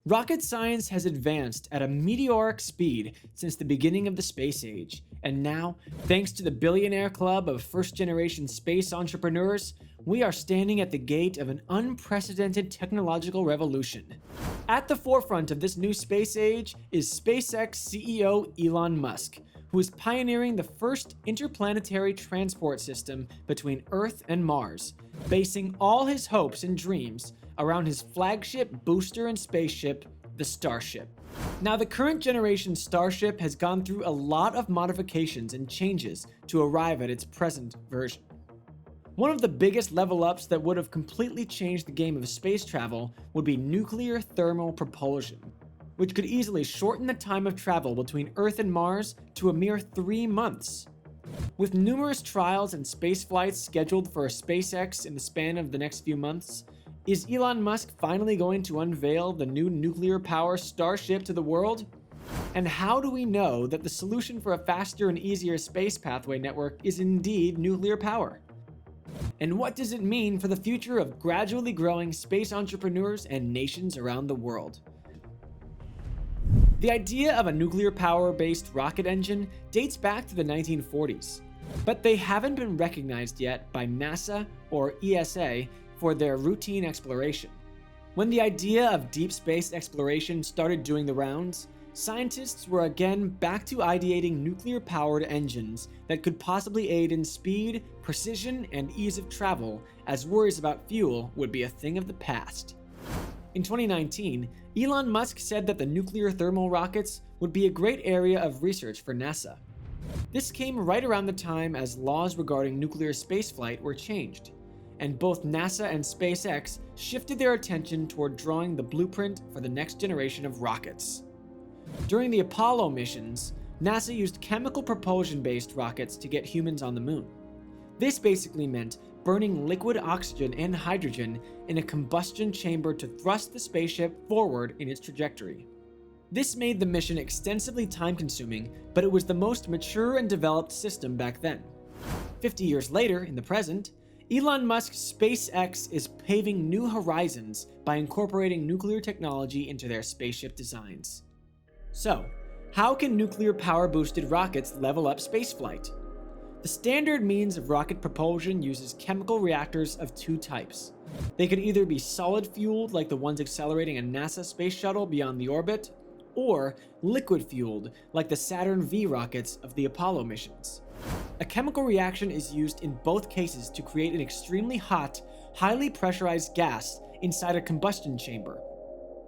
Rocket science has advanced at a meteoric speed since the beginning of the space age, and now, thanks to the billionaire club of first-generation space entrepreneurs, we are standing at the gate of an unprecedented technological revolution. At the forefront of this new space age is SpaceX CEO Elon Musk, who is pioneering the first interplanetary transport system between Earth and Mars, basing all his hopes and dreams around his flagship booster and spaceship, the Starship. Now, the current generation Starship has gone through a lot of modifications and changes to arrive at its present version. One of the biggest level ups that would have completely changed the game of space travel would be nuclear thermal propulsion, which could easily shorten the time of travel between Earth and Mars to a mere 3 months. With numerous trials and space flights scheduled for SpaceX in the span of the next few months, is Elon Musk finally going to unveil the new nuclear power Starship to the world? And how do we know that the solution for a faster and easier space pathway network is indeed nuclear power? And what does it mean for the future of gradually growing space entrepreneurs and nations around the world? The idea of a nuclear power-based rocket engine dates back to the 1940s, but they haven't been recognized yet by NASA or ESA for their routine exploration. When the idea of deep space exploration started doing the rounds, scientists were again back to ideating nuclear-powered engines that could possibly aid in speed, precision, and ease of travel, as worries about fuel would be a thing of the past. In 2019, Elon Musk said that the nuclear thermal rockets would be a great area of research for NASA. This came right around the time as laws regarding nuclear spaceflight were changed, and both NASA and SpaceX shifted their attention toward drawing the blueprint for the next generation of rockets. During the Apollo missions, NASA used chemical propulsion-based rockets to get humans on the moon. This basically meant burning liquid oxygen and hydrogen in a combustion chamber to thrust the spaceship forward in its trajectory. This made the mission extensively time-consuming, but it was the most mature and developed system back then. 50 years later, in the present, Elon Musk's SpaceX is paving new horizons by incorporating nuclear technology into their spaceship designs. So, how can nuclear power-boosted rockets level up spaceflight? The standard means of rocket propulsion uses chemical reactors of 2 types. They could either be solid-fueled like the ones accelerating a NASA space shuttle beyond the orbit, or liquid-fueled like the Saturn V rockets of the Apollo missions. A chemical reaction is used in both cases to create an extremely hot, highly pressurized gas inside a combustion chamber.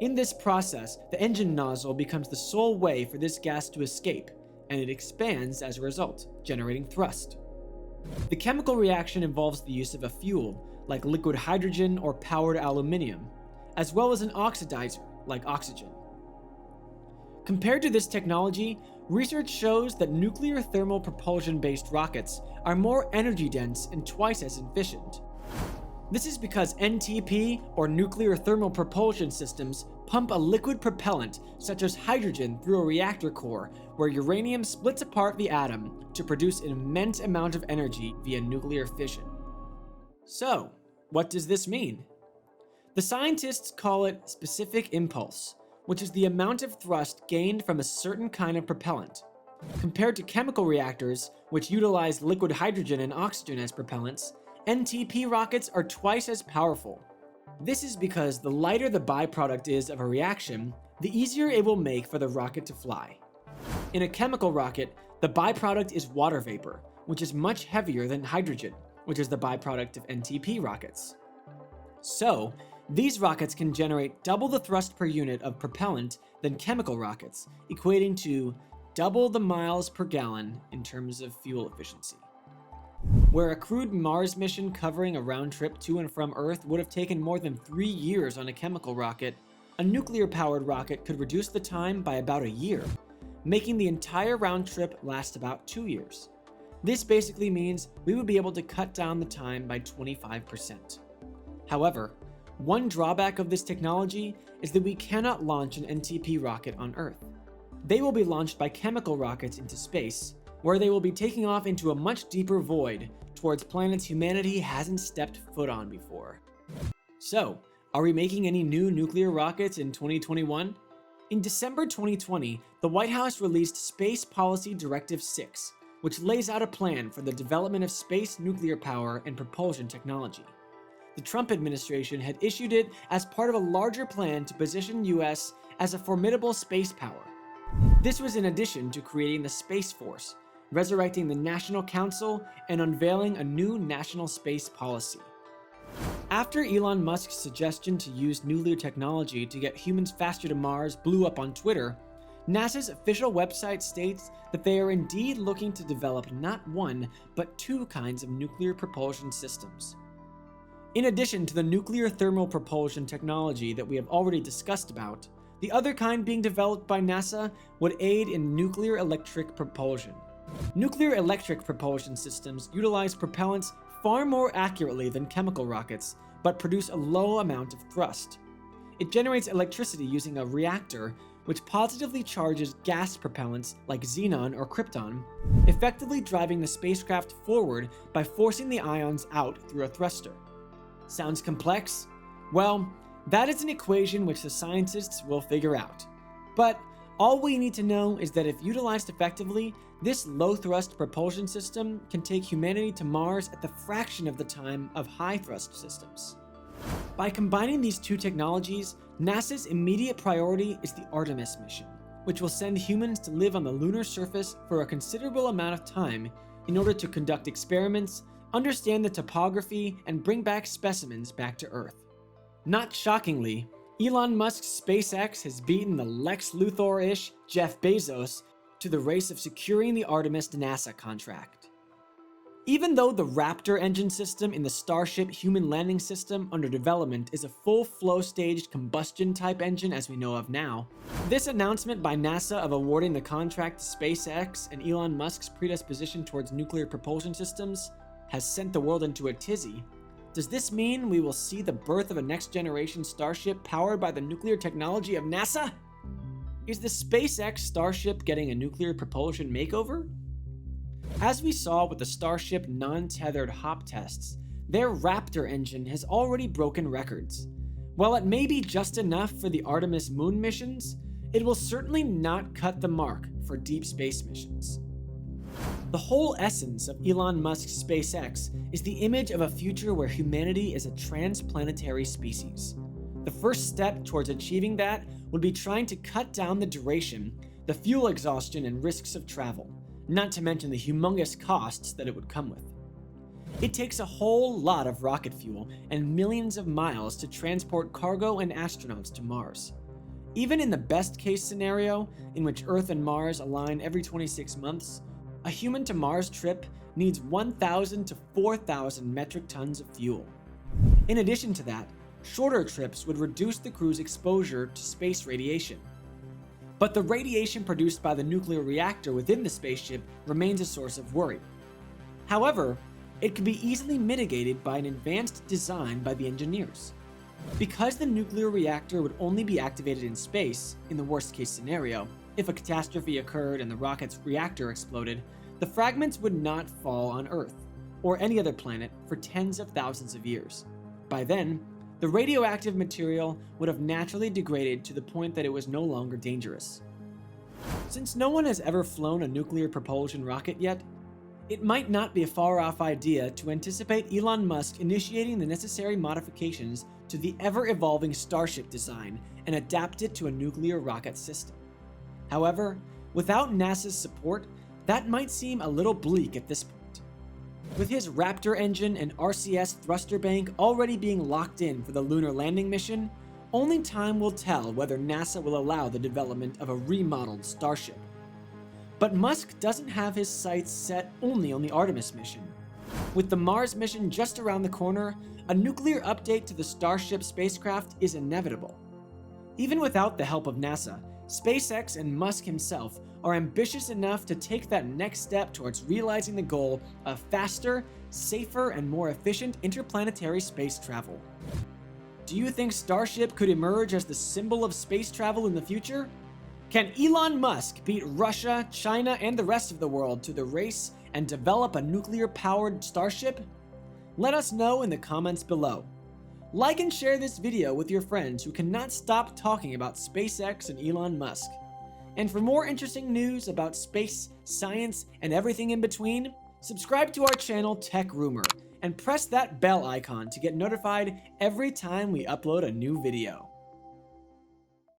In this process, the engine nozzle becomes the sole way for this gas to escape, and it expands as a result, generating thrust. The chemical reaction involves the use of a fuel, like liquid hydrogen or powered aluminium, as well as an oxidizer, like oxygen. Compared to this technology, research shows that nuclear thermal propulsion-based rockets are more energy-dense and twice as efficient. This is because NTP, or nuclear thermal propulsion systems, pump a liquid propellant, such as hydrogen, through a reactor core, where uranium splits apart the atom to produce an immense amount of energy via nuclear fission. So, what does this mean? The scientists call it specific impulse, which is the amount of thrust gained from a certain kind of propellant. Compared to chemical reactors, which utilize liquid hydrogen and oxygen as propellants, NTP rockets are twice as powerful. This is because the lighter the byproduct is of a reaction, the easier it will make for the rocket to fly. In a chemical rocket, the byproduct is water vapor, which is much heavier than hydrogen, which is the byproduct of NTP rockets. So, these rockets can generate double the thrust per unit of propellant than chemical rockets, equating to double the miles per gallon in terms of fuel efficiency. Where a crewed Mars mission covering a round trip to and from Earth would have taken more than 3 years on a chemical rocket, a nuclear-powered rocket could reduce the time by about a year, making the entire round trip last about 2 years. This basically means we would be able to cut down the time by 25%. However, one drawback of this technology is that we cannot launch an NTP rocket on Earth. They will be launched by chemical rockets into space, where they will be taking off into a much deeper void towards planets humanity hasn't stepped foot on before. So, Are we making any new nuclear rockets in 2021? In December 2020, the White House released Space Policy Directive 6, which lays out a plan for the development of space nuclear power and propulsion technology. The Trump administration had issued it as part of a larger plan to position US as a formidable space power. This was in addition to creating the Space Force, resurrecting the National Council, and unveiling a new national space policy. After Elon Musk's suggestion to use nuclear technology to get humans faster to Mars blew up on Twitter, NASA's official website states that they are indeed looking to develop not one, but two kinds of nuclear propulsion systems. In addition to the nuclear thermal propulsion technology that we have already discussed about, the other kind being developed by NASA would aid in nuclear electric propulsion. Nuclear electric propulsion systems utilize propellants far more accurately than chemical rockets, but produce a low amount of thrust. It generates electricity using a reactor, which positively charges gas propellants like xenon or krypton, effectively driving the spacecraft forward by forcing the ions out through a thruster. Sounds complex? Well, that is an equation which the scientists will figure out. But all we need to know is that if utilized effectively, this low-thrust propulsion system can take humanity to Mars at the fraction of the time of high-thrust systems. By combining these two technologies, NASA's immediate priority is the Artemis Mission, which will send humans to live on the lunar surface for a considerable amount of time in order to conduct experiments, understand the topography, and bring back specimens back to Earth. Not shockingly, Elon Musk's SpaceX has beaten the Lex Luthor-ish Jeff Bezos to the race of securing the Artemis NASA contract. Even though the Raptor engine system in the Starship human landing system under development is a full flow-staged combustion-type engine as we know of now, this announcement by NASA of awarding the contract to SpaceX and Elon Musk's predisposition towards nuclear propulsion systems has sent the world into a tizzy. Does this mean we will see the birth of a next-generation Starship powered by the nuclear technology of NASA? Is the SpaceX Starship getting a nuclear propulsion makeover? As we saw with the Starship non-tethered hop tests, their Raptor engine has already broken records. While it may be just enough for the Artemis moon missions, it will certainly not cut the mark for deep space missions. The whole essence of Elon Musk's SpaceX is the image of a future where humanity is a transplanetary species. The first step towards achieving that would be trying to cut down the duration, the fuel exhaustion, and risks of travel, not to mention the humongous costs that it would come with. It takes a whole lot of rocket fuel and millions of miles to transport cargo and astronauts to Mars. Even in the best case scenario, in which Earth and Mars align every 26 months, a human to Mars trip needs 1,000 to 4,000 metric tons of fuel. In addition to that, shorter trips would reduce the crew's exposure to space radiation. But the radiation produced by the nuclear reactor within the spaceship remains a source of worry. However, it can be easily mitigated by an advanced design by the engineers. Because the nuclear reactor would only be activated in space, in the worst case scenario, if a catastrophe occurred and the rocket's reactor exploded, the fragments would not fall on Earth, or any other planet, for tens of thousands of years. By then, the radioactive material would have naturally degraded to the point that it was no longer dangerous. Since no one has ever flown a nuclear propulsion rocket yet, it might not be a far-off idea to anticipate Elon Musk initiating the necessary modifications to the ever-evolving Starship design and adapt it to a nuclear rocket system. However, without NASA's support, that might seem a little bleak at this point. With his Raptor engine and RCS thruster bank already being locked in for the lunar landing mission, only time will tell whether NASA will allow the development of a remodeled Starship. But Musk doesn't have his sights set only on the Artemis mission. With the Mars mission just around the corner, a nuclear update to the Starship spacecraft is inevitable. Even without the help of NASA, SpaceX and Musk himself are ambitious enough to take that next step towards realizing the goal of faster, safer, and more efficient interplanetary space travel. Do you think Starship could emerge as the symbol of space travel in the future? Can Elon Musk beat Russia, China, and the rest of the world to the race and develop a nuclear-powered Starship? Let us know in the comments below. Like and share this video with your friends who cannot stop talking about SpaceX and Elon Musk. And for more interesting news about space, science, and everything in between, subscribe to our channel techrumor and press that bell icon to get notified every time we upload a new video.